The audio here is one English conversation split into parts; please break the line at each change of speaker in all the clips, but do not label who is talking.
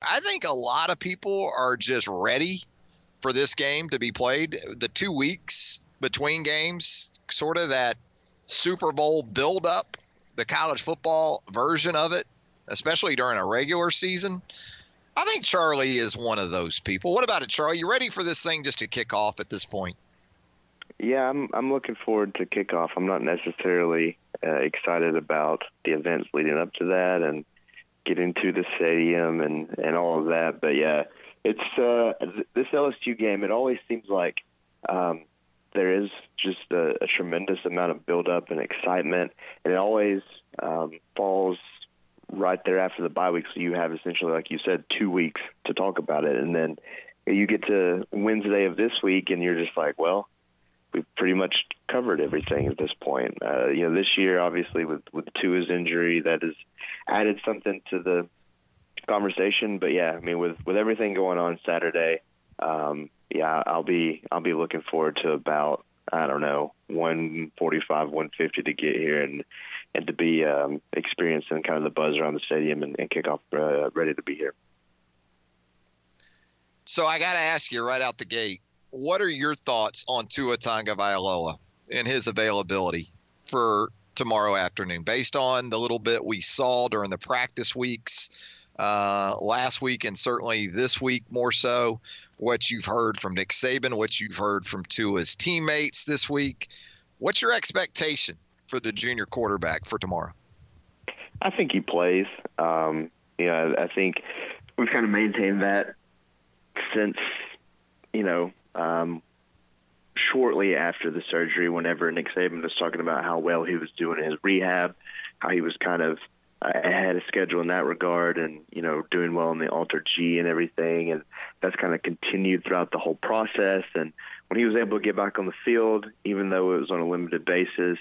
I think a lot of people are just ready for this game to be played. The 2 weeks between games, sort of that Super Bowl build-up, the college football version of it, especially during a regular season. I think Charlie is one of those people. What about it, Charlie? You ready for this thing just to kick off at this point?
Yeah, I'm looking forward to kickoff. I'm not necessarily excited about the events leading up to that and getting to the stadium and all of that. But, yeah, it's this LSU game, it always seems like there is just a tremendous amount of buildup and excitement, and it always falls right there after the bye week. So you have essentially, like you said, 2 weeks to talk about it. And then you get to Wednesday of this week, and you're just like, well, we've pretty much covered everything at this point. This year, obviously, with Tua's injury, that has added something to the conversation. But yeah, I mean, with everything going on Saturday, I'll be looking forward to about, I don't know, 145, 150 to get here and to be experiencing kind of the buzz around the stadium and kickoff ready to be here.
So I got to ask you right out the gate, what are your thoughts on Tua Tagovailoa and his availability for tomorrow afternoon, based on the little bit we saw during the practice weeks last week and certainly this week more so, what you've heard from Nick Saban, what you've heard from Tua's teammates this week? What's your expectation for the junior quarterback for tomorrow?
I think he plays. I think we've kind of maintained that since, shortly after the surgery, whenever Nick Saban was talking about how well he was doing in his rehab, how he was kind of ahead of schedule in that regard and, doing well in the Alter G and everything. And that's kind of continued throughout the whole process. And when he was able to get back on the field, even though it was on a limited basis,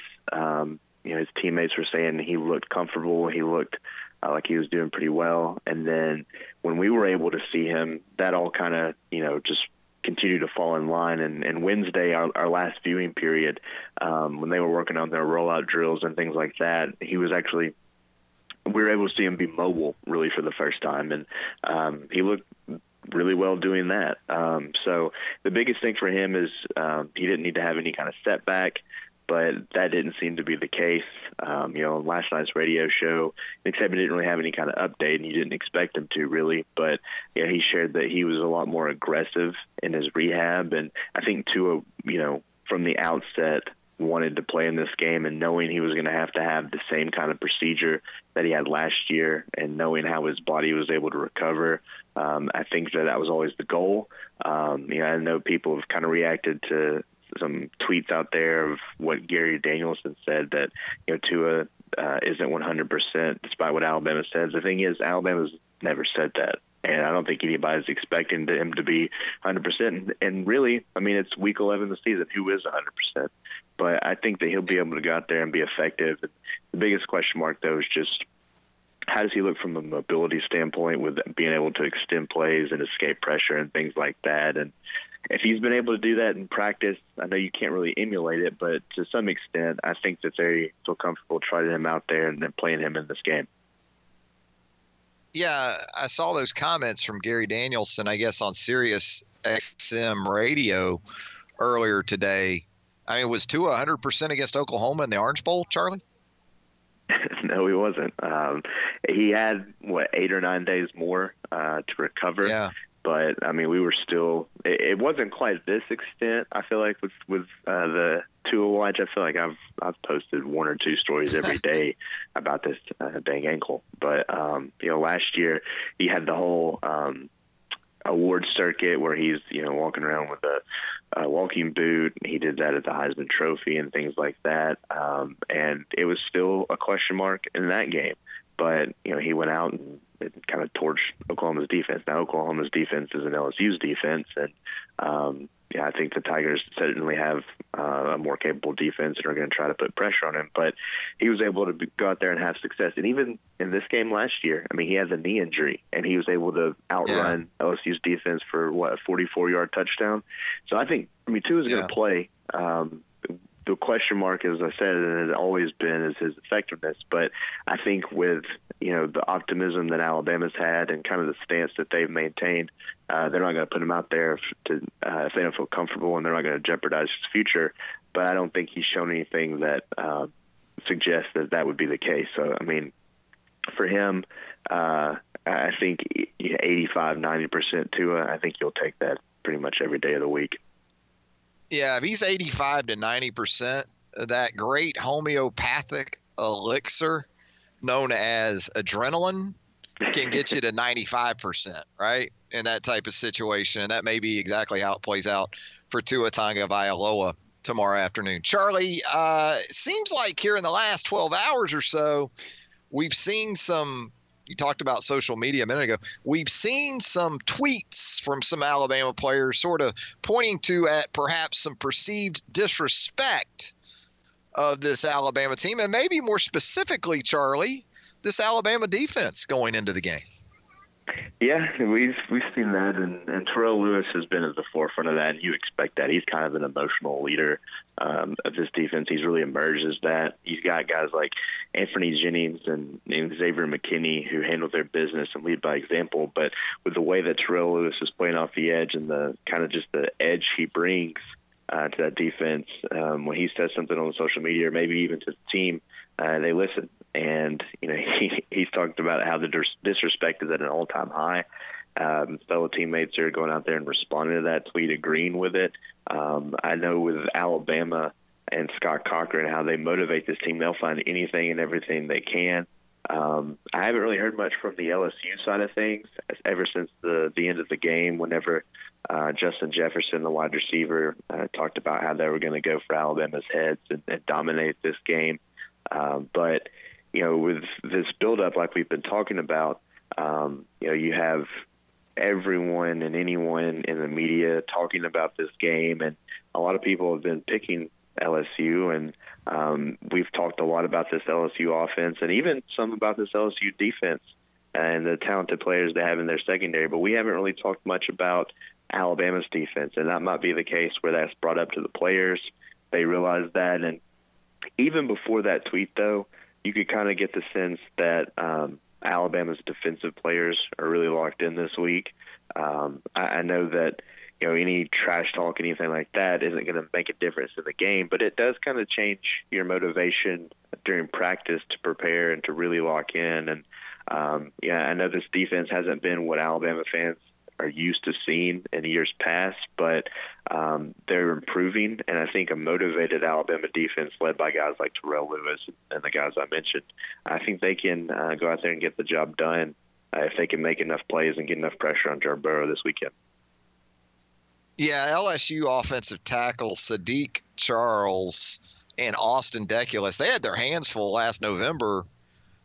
his teammates were saying he looked comfortable. He looked like he was doing pretty well. And then when we were able to see him, that all kind of, just continue to fall in line. And Wednesday, our last viewing period, when they were working on their rollout drills and things like that, we were able to see him be mobile really for the first time. And he looked really well doing that. So the biggest thing for him is he didn't need to have any kind of setback, but that didn't seem to be the case. On last night's radio show, Nick Saban didn't really have any kind of update, and you didn't expect him to really. But he shared that he was a lot more aggressive in his rehab, and I think Tua, from the outset, wanted to play in this game, and knowing he was going to have the same kind of procedure that he had last year, and knowing how his body was able to recover, I think that was always the goal. I know people have kind of reacted to some tweets out there of what Gary Danielson said, that Tua isn't 100%, despite what Alabama says. The thing is, Alabama's never said that, and I don't think anybody's expecting him to be 100%. And really, I mean, it's week 11 of the season. Who is 100%? But I think that he'll be able to go out there and be effective. The biggest question mark, though, is just how does he look from a mobility standpoint with being able to extend plays and escape pressure and things like that. And if he's been able to do that in practice, I know you can't really emulate it, but to some extent, I think that they feel comfortable trying him out there and then playing him in this game.
Yeah, I saw those comments from Gary Danielson, I guess, on Sirius XM radio earlier today. I mean, was Tua 100% against Oklahoma in the Orange Bowl, Charlie?
No, he wasn't. He had, 8 or 9 days more to recover.
Yeah.
But, I mean, we were still – it wasn't quite this extent, I feel like, with the Tua watch. I feel like I've posted 1 or 2 stories every day about this dang ankle. But, last year he had the whole award circuit where he's, walking around with a walking boot. He did that at the Heisman Trophy and things like that. And it was still a question mark in that game. But, he went out and kind of torched Oklahoma's defense. Now, Oklahoma's defense is an LSU's defense. And, I think the Tigers certainly have a more capable defense and are going to try to put pressure on him. But he was able to go out there and have success. And even in this game last year, I mean, he had the knee injury, and he was able to outrun LSU's defense for, a 44-yard touchdown. So I think, Tua is going to play the question mark, as I said, and it has always been, is his effectiveness. But I think with, the optimism that Alabama's had and kind of the stance that they've maintained, they're not going to put him out there if they don't feel comfortable, and they're not going to jeopardize his future. But I don't think he's shown anything that suggests that would be the case. So, I mean, for him, I think 85, 90% Tua, I think you'll take that pretty much every day of the week.
Yeah, if he's 85 to 90%, that great homeopathic elixir known as adrenaline can get you to 95%, right? In that type of situation. And that may be exactly how it plays out for Tua Tagovailoa tomorrow afternoon. Charlie, it seems like here in the last 12 hours or so, we've seen some – you talked about social media a minute ago. We've seen some tweets from some Alabama players sort of pointing to at perhaps some perceived disrespect of this Alabama team, and maybe more specifically, Charlie, this Alabama defense going into the game.
Yeah, we've seen that, and Terrell Lewis has been at the forefront of that, and you expect that. He's kind of an emotional leader of this defense. He's really emerged as that. He's got guys like Anthony Jennings and Xavier McKinney who handle their business and lead by example. But with the way that Terrell Lewis is playing off the edge and the kind of just the edge he brings to that defense, when he says something on social media or maybe even to the team, they listen. And, he's talked about how the disrespect is at an all-time high. Fellow teammates are going out there and responding to that tweet, agreeing with it. I know with Alabama and Scott Cochran, how they motivate this team, they'll find anything and everything they can. I haven't really heard much from the LSU side of things ever since the end of the game, whenever Justin Jefferson, the wide receiver, talked about how they were going to go for Alabama's heads and dominate this game. But with this buildup, like we've been talking about, you have everyone and anyone in the media talking about this game, and a lot of people have been picking LSU, and we've talked a lot about this LSU offense and even some about this LSU defense and the talented players they have in their secondary, but we haven't really talked much about Alabama's defense, and that might be the case where that's brought up to the players. They realize that, and even before that tweet, though, you could kind of get the sense that Alabama's defensive players are really locked in this week. I know that any trash talk, anything like that, isn't going to make a difference in the game, but it does kind of change your motivation during practice to prepare and to really lock in. And I know this defense hasn't been what Alabama fans are used to seeing in years past, but they're improving, and I think a motivated Alabama defense led by guys like Terrell Lewis and the guys I mentioned, I think they can go out there and get the job done if they can make enough plays and get enough pressure on Joe Burrow this weekend.
Yeah, LSU offensive tackle Sadiq Charles and Austin Deculus, they had their hands full last November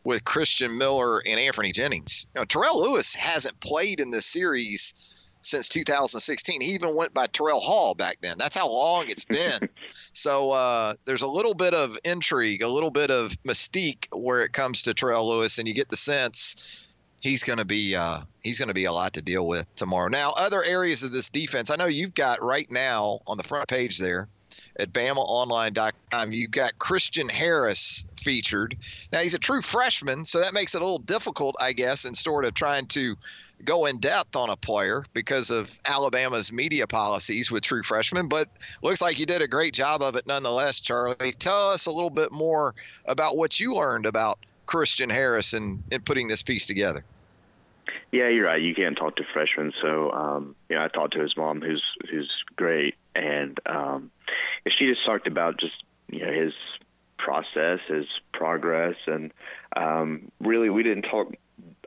with Christian Miller and Anthony Jennings. Terrell Lewis hasn't played in this series since 2016. He even went by Terrell Hall back then. That's how long it's been. So there's a little bit of intrigue, a little bit of mystique where it comes to Terrell Lewis, and you get the sense he's going to be a lot to deal with tomorrow. Now, other areas of this defense, I know you've got right now on the front page there at BamaOnline.com, you've got Christian Harris featured. Now, he's a true freshman, so that makes it a little difficult, I guess, in sort of trying to go in depth on a player because of Alabama's media policies with true freshmen, but looks like you did a great job of it nonetheless, Charlie. Tell us a little bit more about what you learned about Christian Harris in putting this piece together.
Yeah, you're right. You can't talk to freshmen. So, I talked to his mom, who's great, and she just talked about just his process, his progress, and really we didn't talk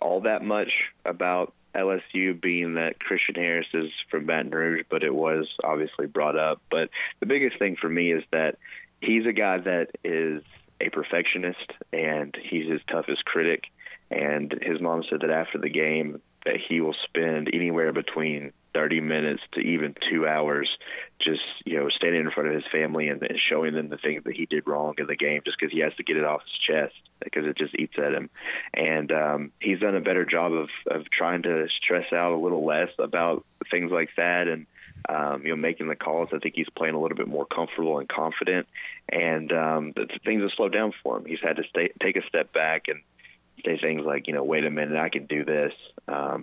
all that much about LSU, being that Christian Harris is from Baton Rouge, but it was obviously brought up. But the biggest thing for me is that he's a guy that is a perfectionist, and he's his toughest critic. And his mom said that after the game that he will spend anywhere between 30 minutes to even 2 hours just, standing in front of his family and showing them the things that he did wrong in the game just because he has to get it off his chest because it just eats at him. And he's done a better job of trying to stress out a little less about things like that. And making the calls. I think he's playing a little bit more comfortable and confident, and things have slowed down for him. He's had to take a step back and say things like, wait a minute, I can do this.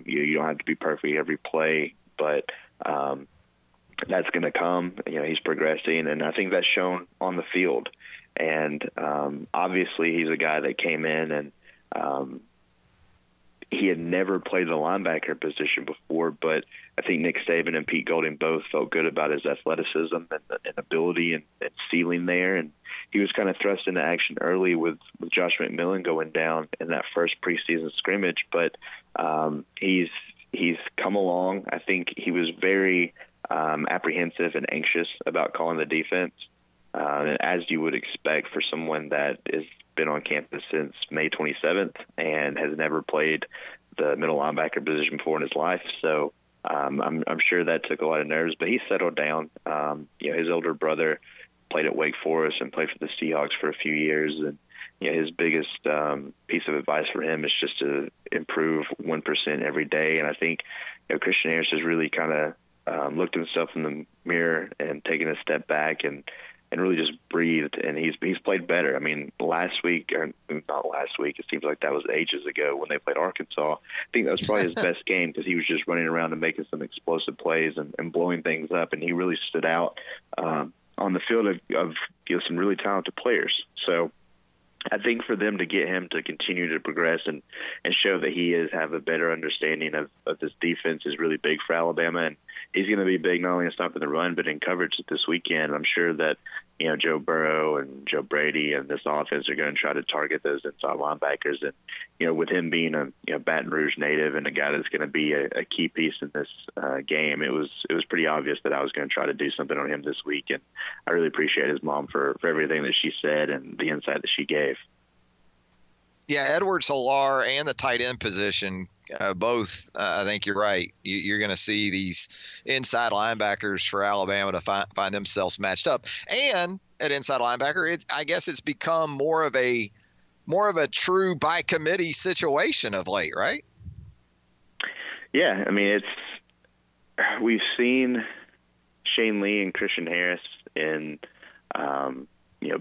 You don't have to be perfect every play, but that's going to come. He's progressing, and I think that's shown on the field. And obviously he's a guy that came in and he had never played the linebacker position before, but I think Nick Saban and Pete Golding both felt good about his athleticism and ability and ceiling there. And he was kind of thrust into action early with Josh McMillan going down in that first preseason scrimmage. But he's come along. I think he was very apprehensive and anxious about calling the defense, as you would expect for someone that has been on campus since May 27th and has never played the middle linebacker position before in his life. So I'm sure that took a lot of nerves, but he settled down. His older brother played at Wake Forest and played for the Seahawks for a few years. And his biggest piece of advice for him is just to improve 1% every day. And I think Christian Harris has really kind of looked himself in the mirror and taken a step back and really just breathed, and he's played better. I mean, not last week, it seems like that was ages ago when they played Arkansas. I think that was probably his best game because he was just running around and making some explosive plays and blowing things up, and he really stood out on the field of some really talented players. So I think for them to get him to continue to progress and show that he have a better understanding of this defense is really big for Alabama. And he's going to be big not only in stopping the run, but in coverage this weekend. I'm sure that, Joe Burrow and Joe Brady and this offense are going to try to target those inside linebackers. And, with him being a Baton Rouge native and a guy that's going to be a key piece in this game, it was pretty obvious that I was going to try to do something on him this week. And I really appreciate his mom for everything that she said and the insight that she gave.
Yeah, Edwards-Helaire and the tight end position, both, I think you're right. You're going to see these inside linebackers for Alabama to find themselves matched up. And at inside linebacker, I guess it's become more of a true by committee situation of late, right?
Yeah, I mean, we've seen Shane Lee and Christian Harris in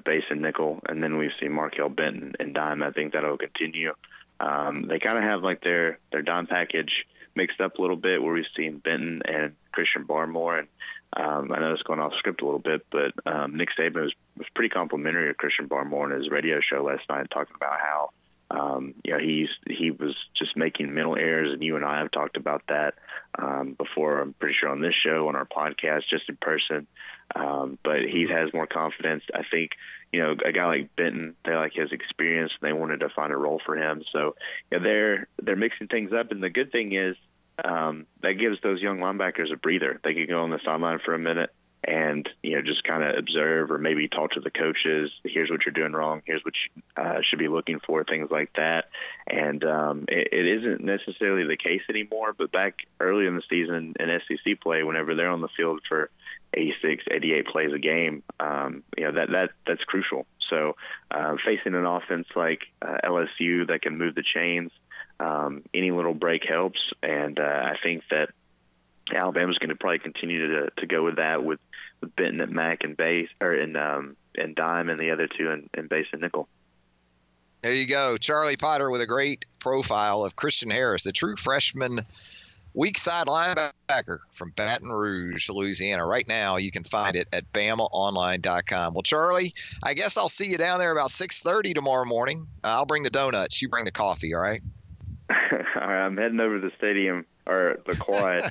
base and nickel, and then we've seen Markel Benton and dime. I think that'll continue. They kind of have like their dime package mixed up a little bit, where we've seen Benton and Christian Barmore. And I know it's going off script a little bit, but Nick Saban was pretty complimentary of Christian Barmore in his radio show last night, talking about how he was just making mental errors, and you and I have talked about that before. I'm pretty sure on this show, on our podcast, just in person. But he has more confidence. I think, a guy like Benton, they like his experience, and they wanted to find a role for him. So they're mixing things up. And the good thing is that gives those young linebackers a breather. They can go on the sideline for a minute and, just kind of observe or maybe talk to the coaches. Here's what you're doing wrong. Here's what you should be looking for, things like that. And it isn't necessarily the case anymore, but back early in the season in SEC play, whenever they're on the field for 86, 88 plays a game, that's crucial. So facing an offense like LSU that can move the chains, any little break helps. And I think that Alabama's going to probably continue to go with that with Benton at Mac and base, or in dime, and the other two in base and nickel.
There you go. Charlie Potter with a great profile of Christian Harris, the true freshman weak side linebacker from Baton Rouge, Louisiana. Right now, you can find it at BamaOnline.com. Well, Charlie, I guess I'll see you down there about 6:30 tomorrow morning. I'll bring the donuts. You bring the coffee, all right?
All right, I'm heading over to the stadium, or the quad,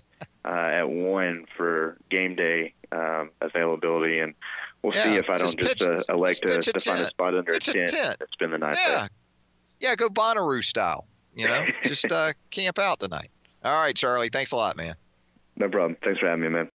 at 1 for game day availability, and we'll see if I don't just elect to find a spot under a tent and spend the night there.
Yeah, go Bonnaroo style, just camp out tonight. All right, Charlie, thanks a lot, man.
No problem. Thanks for having me, man.